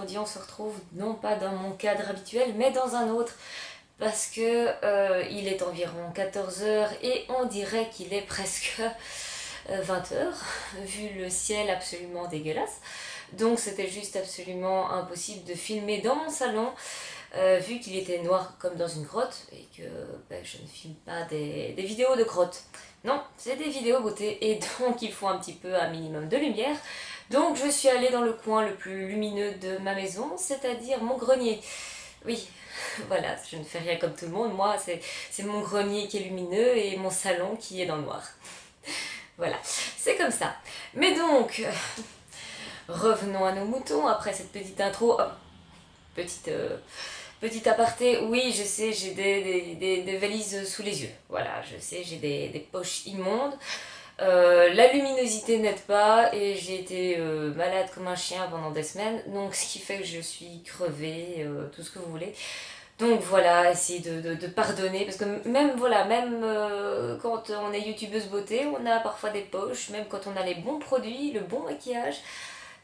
aujourd'hui on se retrouve non pas dans mon cadre habituel mais dans un autre parce que il est environ 14 heures et on dirait qu'il est presque 20 heures vu le ciel absolument dégueulasse. Donc c'était juste absolument impossible de filmer dans mon salon vu qu'il était noir comme dans une grotte et que je ne filme pas des vidéos de grotte. Non, c'est des vidéos beauté et donc il faut un petit peu un minimum de lumière. Donc je suis allée dans le coin le plus lumineux de ma maison, c'est-à-dire mon grenier. Oui, voilà, je ne fais rien comme tout le monde, moi c'est mon grenier qui est lumineux et mon salon qui est dans le noir. Voilà, c'est comme ça. Mais donc, revenons à nos moutons après cette petite intro. Oh, petit aparté, oui, je sais, j'ai des valises sous les yeux. Voilà, je sais, j'ai des poches immondes. La luminosité n'aide pas et j'ai été malade comme un chien pendant des semaines. Donc, ce qui fait que je suis crevée, tout ce que vous voulez. Donc voilà, essayez de pardonner, parce que même, voilà, même quand on est youtubeuse beauté, on a parfois des poches, même quand on a les bons produits, le bon maquillage,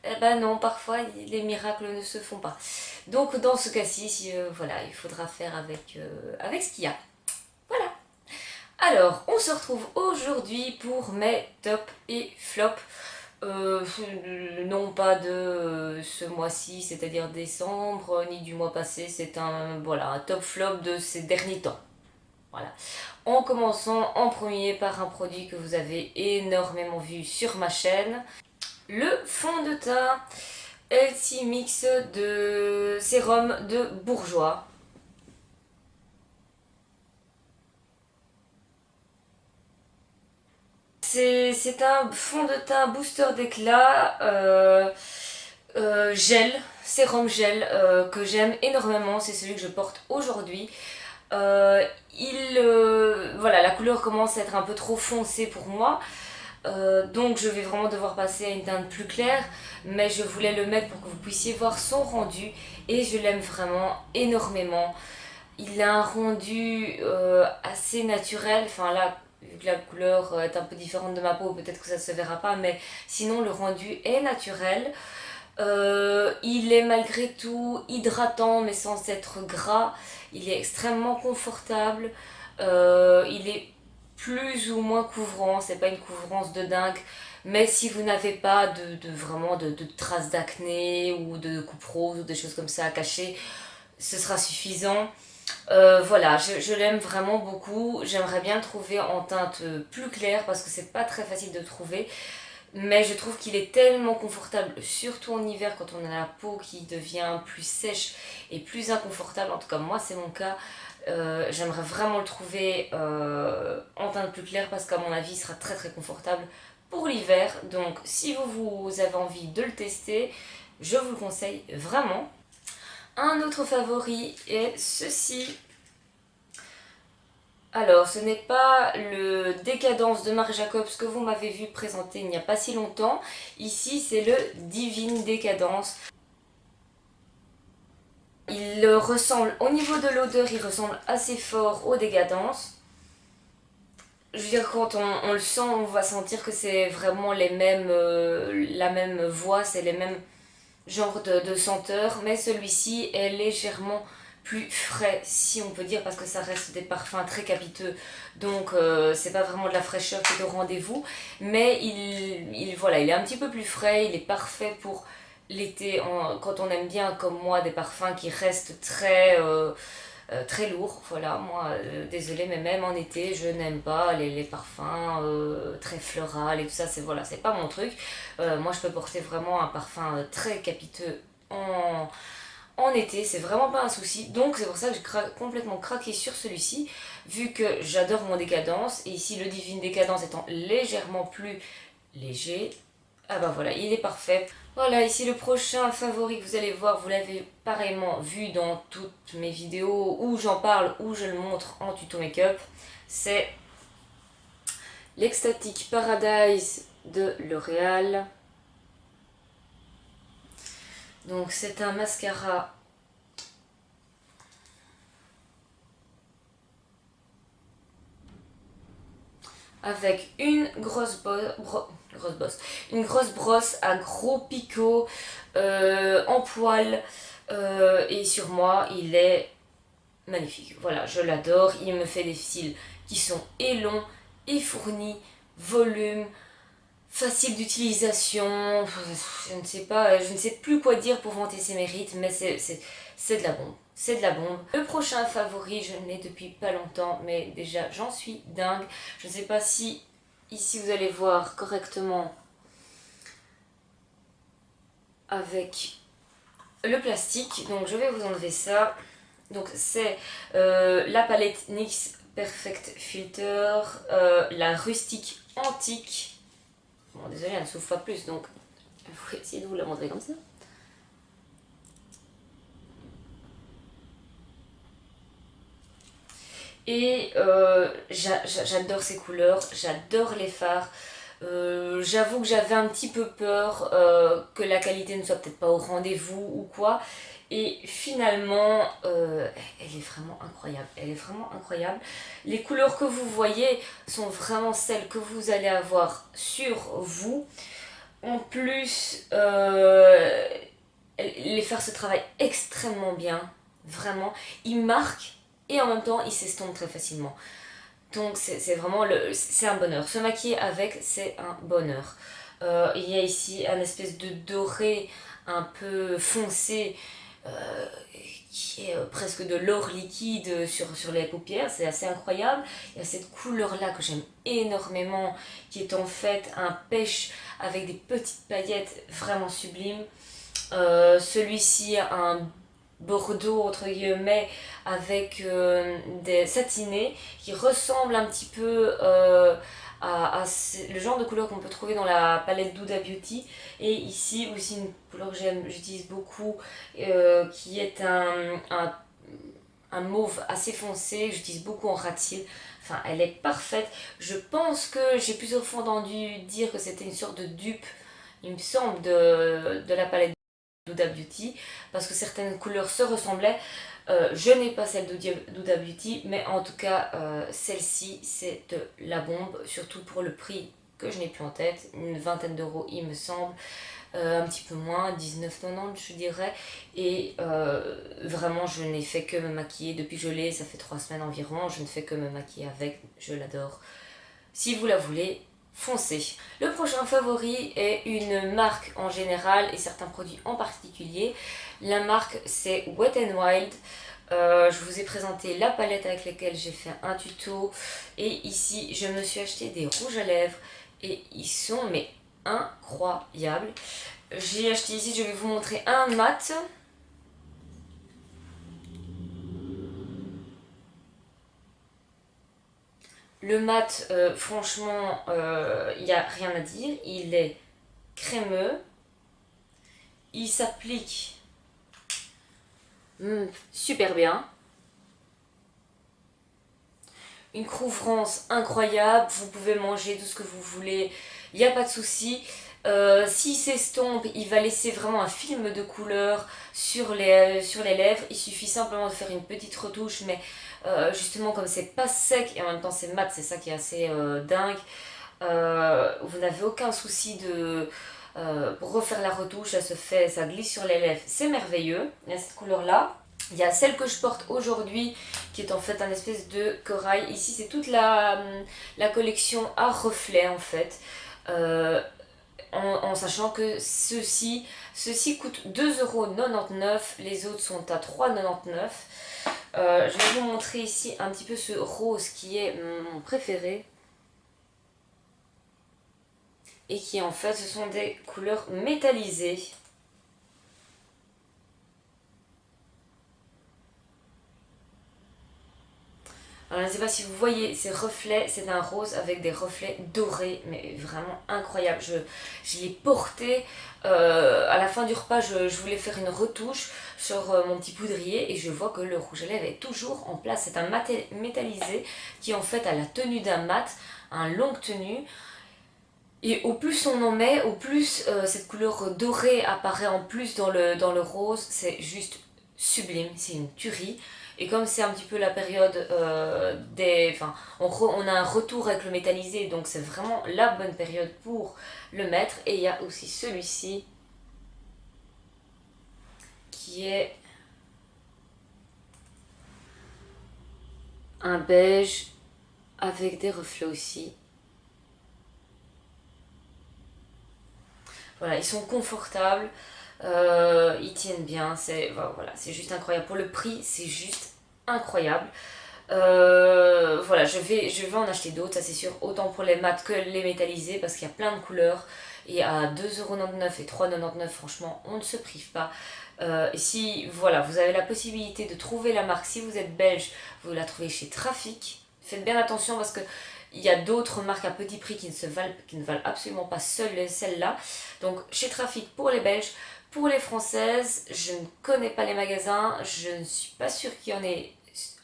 eh ben non, parfois les miracles ne se font pas. Donc dans ce cas-ci, voilà, il faudra faire avec ce qu'il y a. Voilà. Alors, on se retrouve aujourd'hui pour mes tops et flops. Non pas de ce mois-ci, c'est-à-dire décembre, ni du mois passé, c'est un top flop de ces derniers temps. Voilà. En commençant en premier par un produit que vous avez énormément vu sur ma chaîne, le fond de teint Healthy Mix de sérum de Bourjois. C'est un fond de teint booster d'éclat gel, sérum gel que j'aime énormément, c'est celui que je porte aujourd'hui. Voilà, la couleur commence à être un peu trop foncée pour moi, donc je vais vraiment devoir passer à une teinte plus claire, mais je voulais le mettre pour que vous puissiez voir son rendu et je l'aime vraiment énormément. Il a un rendu assez naturel, enfin là, vu que la couleur est un peu différente de ma peau, peut-être que ça ne se verra pas, mais sinon le rendu est naturel. Il est malgré tout hydratant mais sans être gras. Il est extrêmement confortable. Il est plus ou moins couvrant, c'est pas une couvrance de dingue. Mais si vous n'avez pas vraiment de traces d'acné ou de coupe rose ou des choses comme ça à cacher, ce sera suffisant. Voilà, je l'aime vraiment beaucoup. J'aimerais bien le trouver en teinte plus claire parce que c'est pas très facile de trouver. Mais je trouve qu'il est tellement confortable, surtout en hiver quand on a la peau qui devient plus sèche et plus inconfortable. En tout cas, moi, c'est mon cas. J'aimerais vraiment le trouver en teinte plus claire parce qu'à mon avis, il sera très très confortable pour l'hiver. Donc, si vous avez envie de le tester, je vous le conseille vraiment. Un autre favori est ceci. Alors, ce n'est pas le Décadence de Marc Jacobs que vous m'avez vu présenter il n'y a pas si longtemps. Ici, c'est le Divine Décadence. Il ressemble, au niveau de l'odeur, il ressemble assez fort au Décadence. Je veux dire, quand on le sent, on va sentir que c'est vraiment la même voix, c'est les mêmes genres de senteurs. Mais celui-ci est légèrement plus frais, si on peut dire, parce que ça reste des parfums très capiteux, donc c'est pas vraiment de la fraîcheur qui est au rendez-vous, mais voilà, il est un petit peu plus frais, il est parfait pour l'été, quand on aime bien comme moi des parfums qui restent très lourds. Voilà, moi désolée, mais même en été je n'aime pas les parfums très florales et tout ça, voilà, c'est pas mon truc. Moi je peux porter vraiment un parfum très capiteux en été, c'est vraiment pas un souci. Donc c'est pour ça que j'ai complètement craqué sur celui-ci, vu que j'adore mon Décadence. Et ici, le Divine Décadence étant légèrement plus léger, ah bah voilà, il est parfait. Voilà, ici le prochain favori que vous allez voir, vous l'avez pareillement vu dans toutes mes vidéos où j'en parle, où je le montre en tuto make-up. C'est l'Ecstatic Paradise de L'Oréal. Donc c'est un mascara avec une grosse Une grosse brosse à gros picots en poil et sur moi il est magnifique. Voilà, je l'adore. Il me fait des cils qui sont et longs et fournis, volume, facile d'utilisation. Je ne sais pas, je ne sais plus quoi dire pour vanter ses mérites, mais c'est de la bombe. C'est de la bombe. Le prochain favori, je ne l'ai depuis pas longtemps, mais déjà j'en suis dingue. Je ne sais pas si ici vous allez voir correctement avec le plastique. Donc je vais vous enlever ça. Donc c'est la palette NYX Perfect Filter, la rustique antique. Bon, désolé, elle ne s'ouvre pas plus, donc je vais essayer de vous la montrer comme ça. Et j'adore ces couleurs, j'adore les fards. J'avoue que j'avais un petit peu peur que la qualité ne soit peut-être pas au rendez-vous ou quoi. Et finalement, elle est vraiment incroyable. Elle est vraiment incroyable. Les couleurs que vous voyez sont vraiment celles que vous allez avoir sur vous. En plus, les fards se travaillent extrêmement bien. Vraiment. Ils marquent et en même temps, ils s'estompent très facilement. Donc c'est vraiment c'est un bonheur. Se maquiller avec, c'est un bonheur. Il y a ici un espèce de doré un peu foncé qui est presque de l'or liquide sur les paupières. C'est assez incroyable. Il y a cette couleur-là que j'aime énormément qui est en fait un pêche avec des petites paillettes vraiment sublimes. Celui-ci a un bordeaux entre guillemets avec des satinés qui ressemblent un petit peu à le genre de couleur qu'on peut trouver dans la palette d'Huda Beauty. Et ici aussi une couleur que j'utilise beaucoup qui est un mauve assez foncé que j'utilise beaucoup en rat-cils. Enfin, elle est parfaite. Je pense que j'ai plusieurs fois entendu dire que c'était une sorte de dupe, il me semble, de la palette d'Huda Beauty, parce que certaines couleurs se ressemblaient. Je n'ai pas celle d'Huda Beauty, mais en tout cas, celle-ci, c'est de la bombe, surtout pour le prix que je n'ai plus en tête, une vingtaine d'euros il me semble, un petit peu moins, 19,90 je dirais, et vraiment je n'ai fait que me maquiller, depuis que je l'ai, ça fait 3 semaines environ, je ne fais que me maquiller avec, je l'adore. Si vous la voulez, foncez. Le prochain favori est une marque en général et certains produits en particulier. La marque c'est Wet n Wild. Je vous ai présenté la palette avec laquelle j'ai fait un tuto. Et ici, je me suis acheté des rouges à lèvres et ils sont mais incroyables. J'ai acheté ici, je vais vous montrer un mat. Le mat, franchement, il n'y a rien à dire. Il est crémeux. Il s'applique super bien. Une couvrance incroyable. Vous pouvez manger tout ce que vous voulez. Il n'y a pas de souci. S'il s'estompe, il va laisser vraiment un film de couleur sur les lèvres. Il suffit simplement de faire une petite retouche, mais justement comme c'est pas sec et en même temps c'est mat, c'est ça qui est assez dingue. Vous n'avez aucun souci de pour refaire la retouche, ça se fait, ça glisse sur les lèvres, c'est merveilleux. Il y a cette couleur là. Il y a celle que je porte aujourd'hui qui est en fait un espèce de corail. Ici c'est toute la collection à reflets en fait. En sachant que ceci coûte 2,99€, les autres sont à 3,99€. Je vais vous montrer ici un petit peu ce rose qui est mon préféré. Et qui en fait, ce sont des couleurs métallisées. Alors, je ne sais pas si vous voyez ces reflets, c'est un rose avec des reflets dorés, mais vraiment incroyable. Je l'ai porté, à la fin du repas, je voulais faire une retouche sur mon petit poudrier et je vois que le rouge à lèvres est toujours en place. C'est un mat métallisé qui en fait a la tenue d'un mat, un longue tenue. Et au plus on en met, au plus cette couleur dorée apparaît en plus dans le rose. C'est juste sublime, c'est une tuerie. Et comme c'est un petit peu la période des... Enfin, on a un retour avec le métallisé, donc c'est vraiment la bonne période pour le mettre. Et il y a aussi celui-ci qui est un beige avec des reflets aussi. Voilà, ils sont confortables, ils tiennent bien, voilà, c'est juste incroyable. Pour le prix, c'est juste incroyable. Voilà, je vais en acheter d'autres, ça c'est sûr, autant pour les mat que les métallisés, parce qu'il y a plein de couleurs. Et à 2,99€ et 3,99€, franchement, on ne se prive pas. Et si voilà, vous avez la possibilité de trouver la marque, si vous êtes belge, vous la trouvez chez Trafic. Faites bien attention parce que il y a d'autres marques à petit prix qui ne valent absolument pas celle-là. Donc chez Trafic pour les Belges, pour les Françaises, je ne connais pas les magasins, je ne suis pas sûre qu'il y en ait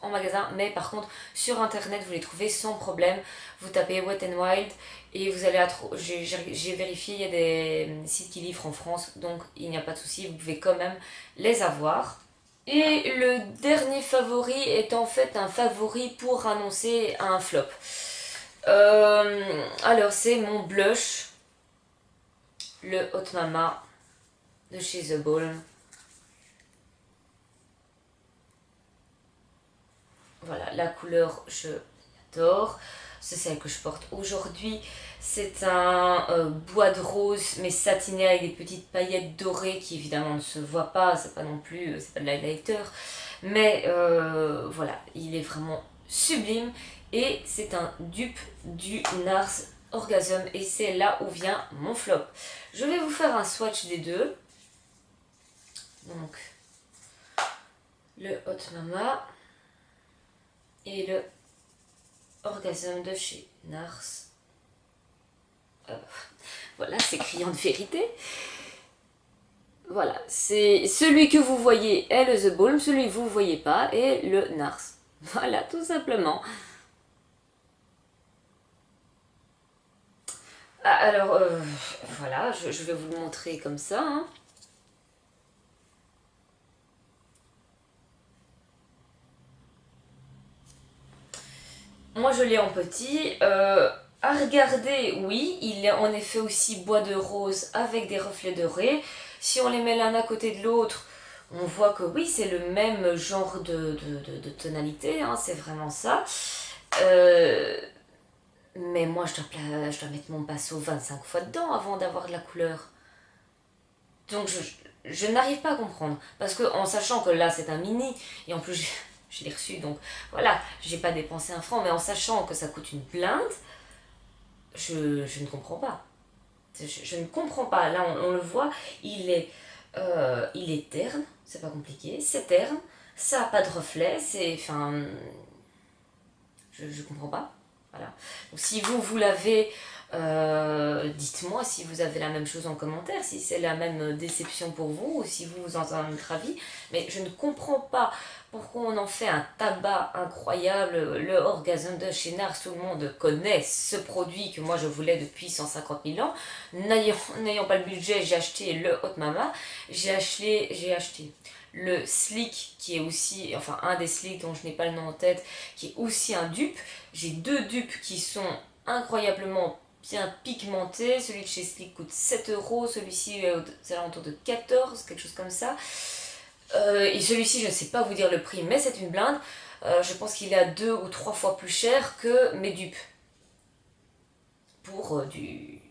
en magasin, mais par contre sur internet vous les trouvez sans problème. Vous tapez Wet n Wild et vous allez j'ai vérifié, il y a des sites qui livrent en France, donc il n'y a pas de souci, vous pouvez quand même les avoir. Et le dernier favori est en fait un favori pour annoncer un flop. Alors c'est mon blush, le Hot Mama de chez The Balm. Voilà, la couleur, je l'adore. C'est celle que je porte aujourd'hui. C'est un bois de rose, mais satiné avec des petites paillettes dorées qui évidemment ne se voient pas. C'est pas non plus, c'est pas de l'highlighter. Mais voilà, il est vraiment sublime. Et c'est un dupe du NARS Orgasm. Et c'est là où vient mon flop. Je vais vous faire un swatch des deux. Donc, le Hot Mama et le Orgasm de chez NARS. Voilà, c'est criant de vérité. Voilà, c'est celui que vous voyez est le The Balm, celui que vous ne voyez pas est le NARS. Voilà, tout simplement. Alors, voilà, je vais vous le montrer comme ça. Hein. Moi, je l'ai en petit. À regarder, oui, il est en effet aussi bois de rose avec des reflets dorés. Si on les met l'un à côté de l'autre, on voit que oui, c'est le même genre de tonalité, hein, c'est vraiment ça. Mais moi, je dois mettre mon pinceau 25 fois dedans avant d'avoir de la couleur. Donc, je n'arrive pas à comprendre. Parce que en sachant que là, c'est un mini, et en plus, je l'ai reçu, donc voilà, j'ai pas dépensé un franc, mais en sachant que ça coûte une blinde, je ne comprends pas. Je ne comprends pas. Là, on le voit, il est terne, c'est pas compliqué, c'est terne, ça n'a pas de reflet, c'est. Enfin. Je comprends pas. Voilà. Donc, si vous l'avez, dites-moi si vous avez la même chose en commentaire, si c'est la même déception pour vous, ou si vous en avez un autre avis. Mais je ne comprends pas pourquoi on en fait un tabac incroyable. Le Orgasm de chez NARS, tout le monde connaît ce produit que moi je voulais depuis 150 000 ans. N'ayant pas le budget, j'ai acheté le Hot Mama. J'ai acheté le Slick qui est aussi, enfin un des Slick dont je n'ai pas le nom en tête, qui est aussi un dupe. J'ai deux dupes qui sont incroyablement bien pigmentés. Celui de chez Slick coûte 7€, celui-ci est aux alentours de 14, quelque chose comme ça. Et celui-ci, je ne sais pas vous dire le prix, mais c'est une blinde. Je pense qu'il est à 2 ou 3 fois plus cher que mes dupes. Pour du...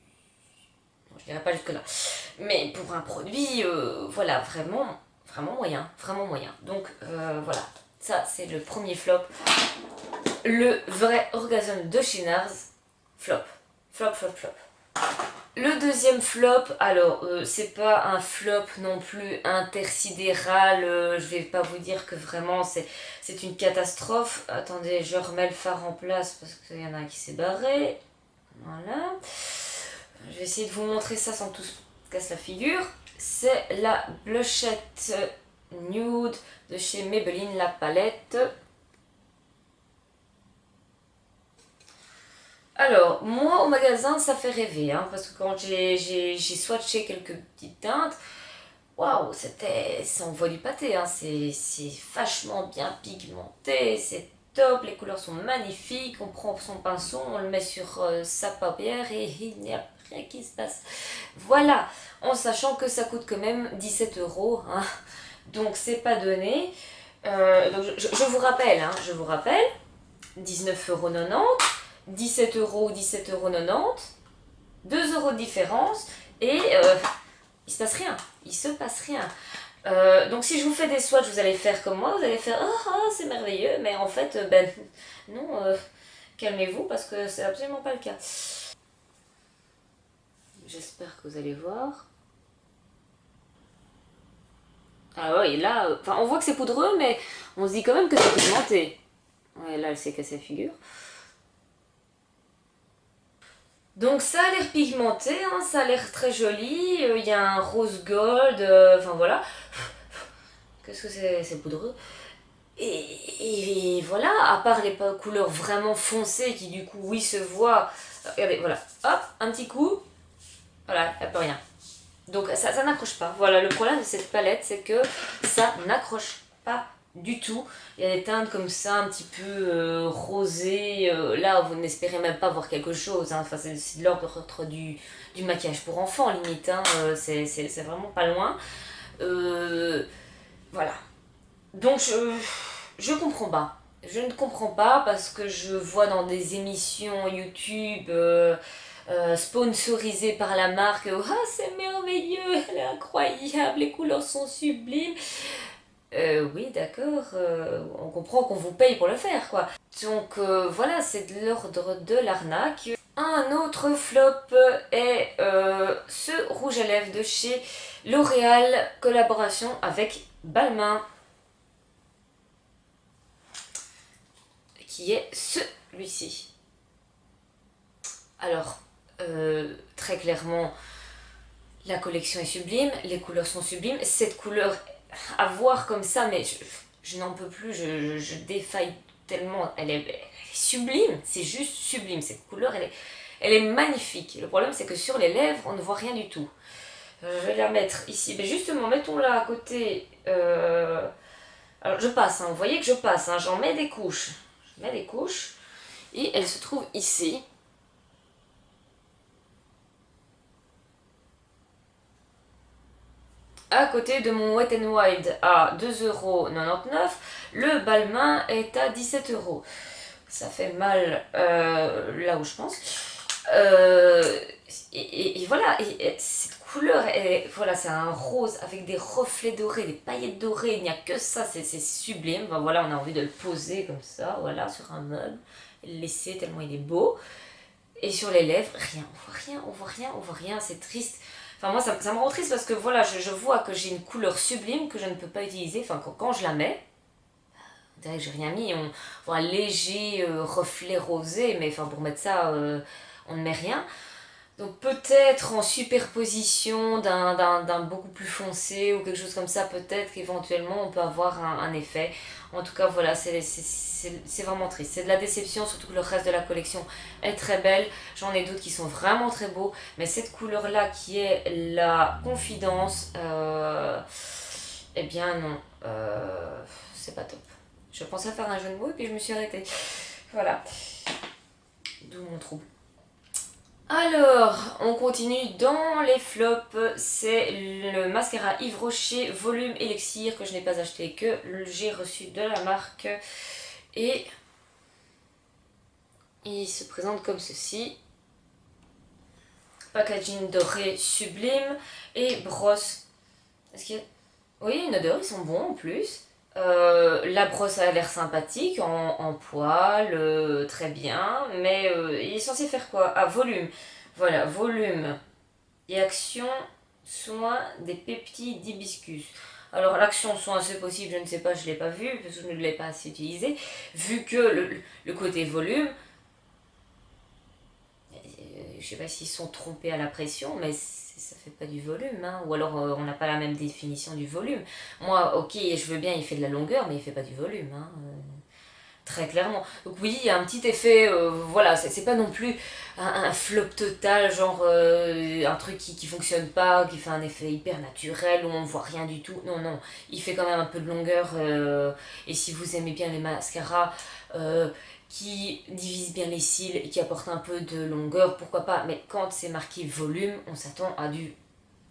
Non, je n'irai pas jusque là. Mais pour un produit, voilà, vraiment vraiment moyen. Donc voilà, ça c'est le premier flop. Le vrai Orgasm de chez NARS, flop. Flop. Le deuxième flop, alors c'est pas un flop non plus intersidéral, je vais pas vous dire que vraiment c'est une catastrophe. Attendez, je remets le phare en place parce qu'il y en a un qui s'est barré. Voilà. Je vais essayer de vous montrer ça sans tout se casse la figure. C'est la blushette nude de chez Maybelline, la palette. Alors, moi au magasin ça fait rêver, hein, parce que quand j'ai swatché quelques petites teintes, waouh, ça envoie du pâté, hein. C'est vachement bien pigmenté, c'est top, les couleurs sont magnifiques, on prend son pinceau, on le met sur sa paupière et il n'y a rien qui se passe. Voilà, en sachant que ça coûte quand même 17 euros, hein. Donc c'est pas donné. Donc je vous rappelle, hein, je vous rappelle, 19,90 €, 17 euros, 17,90 €, 2 euros de différence et il se passe rien. Il se passe rien. Donc si je vous fais des swatchs, vous allez faire comme moi, vous allez faire c'est merveilleux, mais en fait, ben non, calmez-vous parce que c'est absolument pas le cas. J'espère que vous allez voir. Ah ouais, là, on voit que c'est poudreux, mais on se dit quand même que c'est pigmenté. Ouais, là, elle s'est cassée la figure. Donc ça a l'air pigmenté, hein, ça a l'air très joli, il y a un rose gold, enfin voilà. Qu'est-ce que c'est poudreux. Et voilà, à part les couleurs vraiment foncées qui du coup, oui, se voient. Regardez, voilà, hop, un petit coup, voilà, il n'y a plus rien. Donc ça n'accroche pas. Voilà, le problème de cette palette, c'est que ça n'accroche pas du tout. Il y a des teintes comme ça, un petit peu rosées. Là, vous n'espérez même pas voir quelque chose. Hein. Enfin, c'est de l'ordre du maquillage pour enfants, limite. Hein. C'est vraiment pas loin. Voilà. Donc, je comprends pas. Je ne comprends pas parce que je vois dans des émissions YouTube sponsorisées par la marque. Ah, c'est merveilleux, elle est incroyable, les couleurs sont sublimes. Oui, d'accord, on comprend qu'on vous paye pour le faire, quoi. Donc voilà, c'est de l'ordre de l'arnaque. Un autre flop est ce rouge à lèvres de chez L'Oréal, collaboration avec Balmain, qui est celui-ci. Alors, très clairement, la collection est sublime, les couleurs sont sublimes. Cette couleur, à voir comme ça, mais je n'en peux plus, je défaille tellement. Elle est sublime, c'est juste sublime. Cette couleur, elle est magnifique. Le problème, c'est que sur les lèvres, on ne voit rien du tout. Je vais la mettre ici. Mais justement, mettons-la à côté. Alors, je passe, hein. Vous voyez que je passe, hein. J'en mets des couches. Je mets des couches. Et elle se trouve ici. À côté de mon Wet n Wild à 2,99 €, le Balmain est à 17 €. Ça fait mal là où je pense. Et voilà, cette couleur, voilà, c'est un rose avec des reflets dorés, des paillettes dorées, il n'y a que ça, c'est sublime. Ben voilà, on a envie de le poser comme ça, voilà, sur un meuble, le laisser tellement il est beau. Et sur les lèvres, rien, on voit rien, on voit rien, on voit rien, c'est triste. Enfin moi ça me rend triste parce que voilà, je vois que j'ai une couleur sublime que je ne peux pas utiliser, enfin quand je la mets, j'ai rien mis, on voit un léger reflet rosé, mais enfin pour mettre ça, on ne met rien. Donc peut-être en superposition d'un beaucoup plus foncé ou quelque chose comme ça, peut-être qu'éventuellement on peut avoir un effet. En tout cas voilà, c'est vraiment triste. C'est de la déception, surtout que le reste de la collection est très belle. J'en ai d'autres qui sont vraiment très beaux. Mais cette couleur-là qui est la confidence, eh bien non, c'est pas top. Je pensais faire un jeu de mots et puis je me suis arrêtée. Voilà. D'où mon trouble. Alors, on continue dans les flops, c'est le mascara Yves Rocher Volume Elixir que je n'ai pas acheté, que j'ai reçu de la marque. Et il se présente comme ceci. Packaging doré sublime et brosse. Est-ce qu'il y a... Oui, une odeur, ils sont bons en plus. La brosse a l'air sympathique, en poil, très bien, mais il est censé faire quoi? Ah, volume. Voilà, volume et action, soin des peptides d'hibiscus. Alors l'action soin, c'est possible, je ne sais pas, je ne l'ai pas vu, parce que je ne l'ai pas assez utilisé, vu que le côté volume, je ne sais pas s'ils sont trompés à la pression, mais ça fait pas du volume, hein. Ou alors on n'a pas la même définition du volume. Moi, ok, je veux bien, il fait de la longueur, mais il fait pas du volume, hein. très clairement. Donc oui, il y a un petit effet, voilà, c'est pas non plus un flop total, genre un truc qui fonctionne pas, qui fait un effet hyper naturel, où on voit rien du tout. Non, non, il fait quand même un peu de longueur, et si vous aimez bien les mascaras qui divisent bien les cils et qui apportent un peu de longueur, pourquoi pas, mais quand c'est marqué volume, on s'attend à du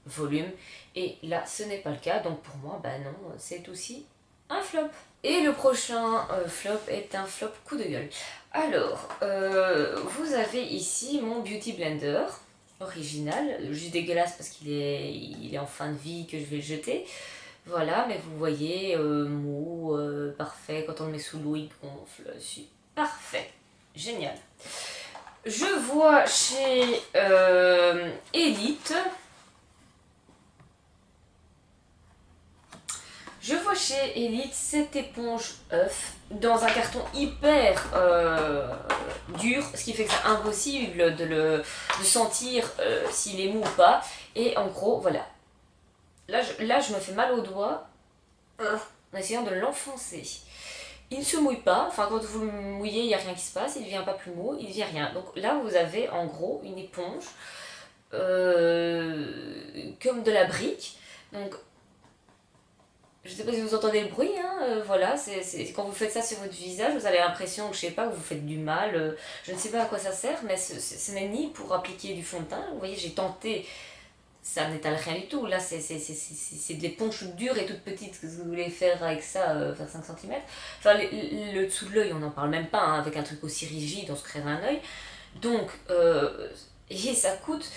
volume, et là ce n'est pas le cas, donc pour moi, bah non, c'est aussi un flop. Et le prochain flop est un flop coup de gueule. Alors, vous avez ici mon Beauty Blender original, juste dégueulasse parce il est en fin de vie, que je vais le jeter. Voilà, mais vous voyez, mou, parfait, quand on le met sous l'eau, il gonfle, parfait, génial. Je vois chez Elite, cette éponge œuf dans un carton hyper dur, ce qui fait que c'est impossible de sentir s'il est mou ou pas. Et en gros, voilà. Là, je me fais mal au doigt en essayant de l'enfoncer. Il ne se mouille pas, enfin quand vous le mouillez, il n'y a rien qui se passe, il ne devient pas plus mou, il ne devient rien. Donc là, vous avez en gros une éponge comme de la brique. Donc, je ne sais pas si vous entendez le bruit, hein, voilà, c'est quand vous faites ça sur votre visage, vous avez l'impression que, je sais pas, que vous faites du mal, je ne sais pas à quoi ça sert, mais ce n'est ni pour appliquer du fond de teint, vous voyez, j'ai tenté, ça n'étale rien du tout, là c'est de l'éponge dure et toute petite, ce que vous voulez faire avec ça, faire 5 cm, enfin le dessous de l'œil on n'en parle même pas, hein, avec un truc aussi rigide on se crève un œil, donc et ça coûte,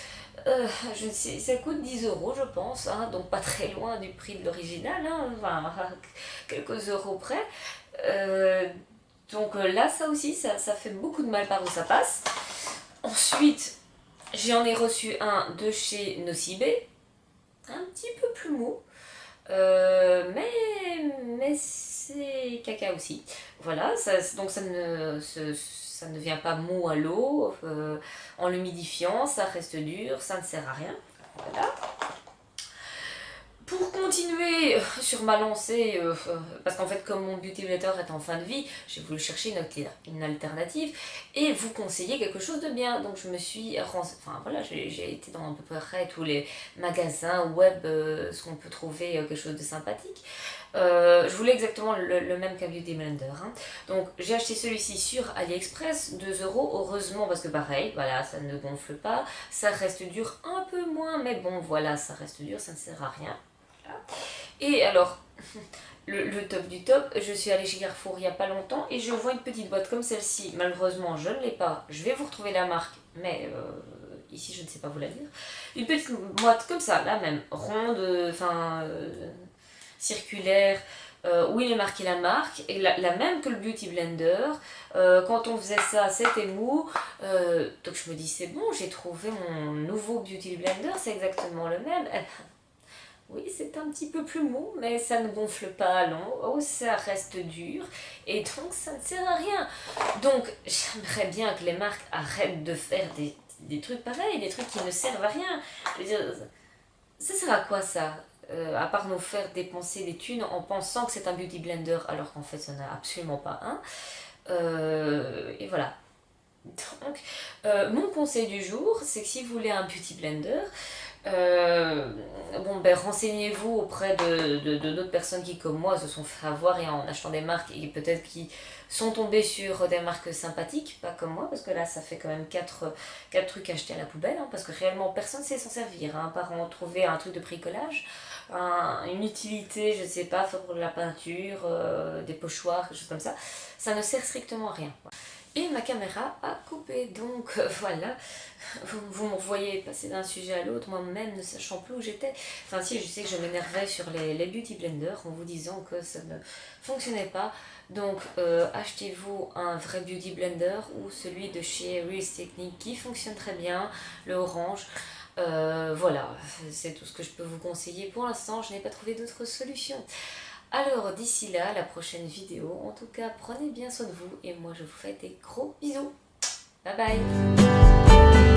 je ne sais, ça coûte 10 € je pense, hein, donc pas très loin du prix de l'original, hein, enfin quelques euros près, donc là ça aussi ça fait beaucoup de mal par où ça passe. Ensuite j'en ai reçu un de chez Nocibe, un petit peu plus mou, mais c'est caca aussi. Voilà, donc ça ne vient pas mou à l'eau, en l'humidifiant, ça reste dur, ça ne sert à rien. Voilà. Pour continuer sur ma lancée, parce qu'en fait comme mon Beauty Blender est en fin de vie, j'ai voulu chercher une alternative et vous conseiller quelque chose de bien. Donc je me suis enfin voilà, j'ai été dans à peu près tous les magasins web, ce qu'on peut trouver quelque chose de sympathique. Je voulais exactement le même qu'un Beauty Blender, hein. Donc j'ai acheté celui-ci sur AliExpress, 2 €, heureusement, parce que pareil, voilà, ça ne gonfle pas, ça reste dur un peu moins, mais bon voilà, ça reste dur, ça ne sert à rien. Voilà. Et alors, le top du top, je suis allée chez Carrefour il n'y a pas longtemps et je vois une petite boîte comme celle-ci, malheureusement je ne l'ai pas, je vais vous retrouver la marque, mais ici je ne sais pas vous la dire. Une petite boîte comme ça, la même, ronde, circulaire, où il est marqué la marque, et la même que le Beauty Blender. Quand on faisait ça, c'était mou, donc je me dis c'est bon, j'ai trouvé mon nouveau Beauty Blender, c'est exactement le même. Oui, c'est un petit peu plus mou, mais ça ne gonfle pas à long, oh, ça reste dur, et donc ça ne sert à rien. Donc j'aimerais bien que les marques arrêtent de faire des trucs pareils, des trucs qui ne servent à rien. Je veux dire, ça sert à quoi ça, à part nous faire dépenser des thunes en pensant que c'est un Beauty Blender, alors qu'en fait ça n'a absolument pas un. Et voilà. Donc, mon conseil du jour, c'est que si vous voulez un Beauty Blender, renseignez-vous auprès de d'autres personnes qui, comme moi, se sont fait avoir et en achetant des marques et peut-être qui sont tombées sur des marques sympathiques, pas comme moi, parce que là, ça fait quand même 4 trucs achetés à la poubelle, hein, parce que réellement, personne ne sait s'en servir, hein, par en trouver un truc de bricolage, une utilité, je sais pas, pour la peinture, des pochoirs, quelque chose comme ça ne sert strictement à rien. Et ma caméra a coupé, donc voilà, vous me voyez passer d'un sujet à l'autre, moi-même ne sachant plus où j'étais. Enfin si, je sais que je m'énervais sur les Beauty Blenders en vous disant que ça ne fonctionnait pas. Donc achetez-vous un vrai Beauty Blender ou celui de chez Reels Technique qui fonctionne très bien, le orange. Voilà, c'est tout ce que je peux vous conseiller. Pour l'instant, je n'ai pas trouvé d'autres solutions. Alors d'ici là, la prochaine vidéo, en tout cas, prenez bien soin de vous et moi je vous fais des gros bisous. Bye bye.